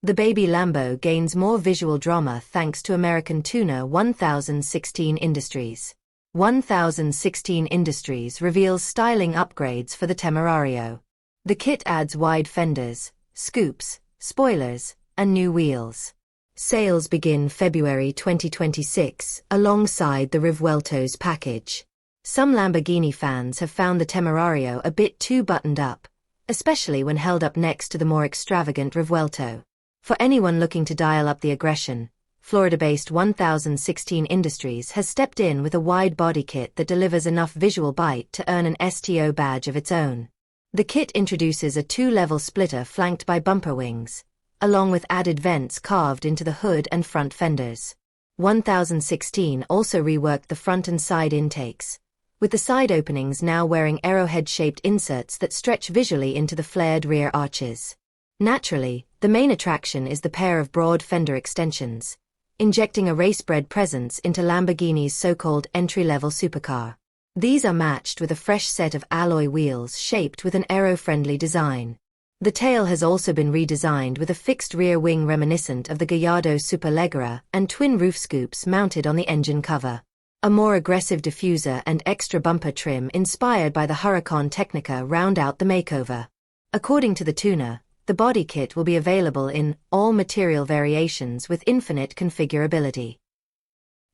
The baby Lambo gains more visual drama thanks to American tuner 1016 Industries. 1016 Industries reveals styling upgrades for the Temerario. The kit adds wide fenders, scoops, spoilers, and new wheels. Sales begin February 2026 alongside the Revuelto's package. Some Lamborghini fans have found the Temerario a bit too buttoned up, especially when held up next to the more extravagant Revuelto. For anyone looking to dial up the aggression, Florida-based 1016 Industries has stepped in with a wide body kit that delivers enough visual bite to earn an STO badge of its own. The kit introduces a two-level splitter flanked by bumper wings, along with added vents carved into the hood and front fenders. 1016 also reworked the front and side intakes, with the side openings now wearing arrowhead-shaped inserts that stretch visually into the flared rear arches. Naturally, the main attraction is the pair of broad fender extensions, injecting a race-bred presence into Lamborghini's so-called entry-level supercar. These are matched with a fresh set of alloy wheels shaped with an aero-friendly design. The tail has also been redesigned with a fixed rear wing reminiscent of the Gallardo Superleggera and twin roof scoops mounted on the engine cover. A more aggressive diffuser and extra bumper trim inspired by the Huracan Technica round out the makeover. According to the tuner, the body kit will be available in all material variations with infinite configurability.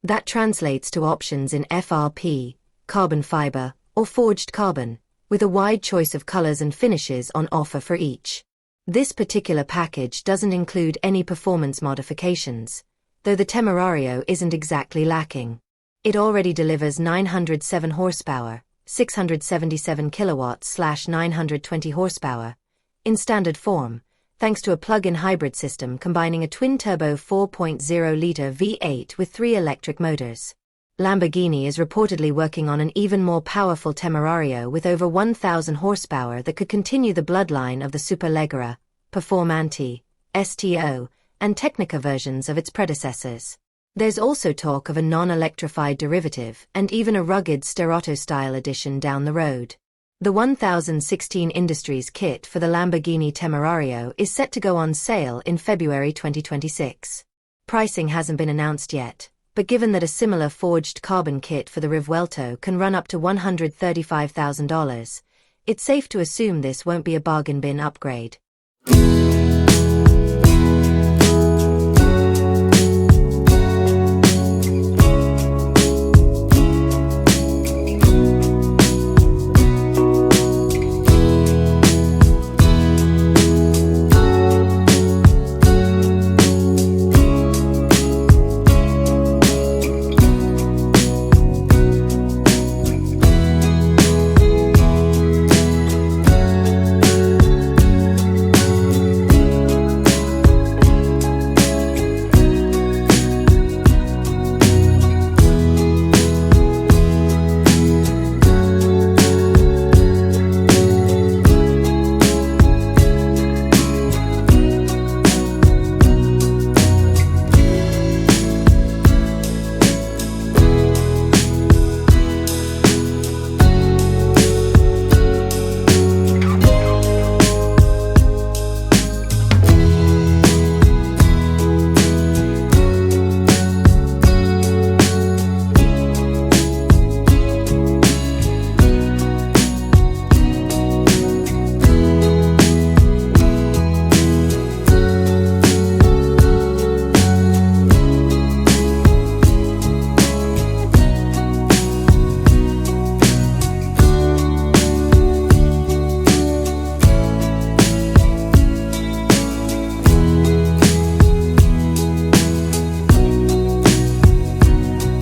That translates to options in FRP, carbon fiber, or forged carbon, with a wide choice of colors and finishes on offer for each. This particular package doesn't include any performance modifications, though the Temerario isn't exactly lacking. It already delivers 907 horsepower, 677 kilowatts/920 horsepower, in standard form, thanks to a plug-in hybrid system combining a twin-turbo 4.0-liter V8 with 3 electric motors. Lamborghini is reportedly working on an even more powerful Temerario with over 1,000 horsepower that could continue the bloodline of the Superleggera, Performante, STO, and Technica versions of its predecessors. There's also talk of a non-electrified derivative and even a rugged Sterotto-style edition down the road. The 1016 Industries kit for the Lamborghini Temerario is set to go on sale in February 2026. Pricing hasn't been announced yet, but given that a similar forged carbon kit for the Revuelto can run up to $135,000, it's safe to assume this won't be a bargain bin upgrade.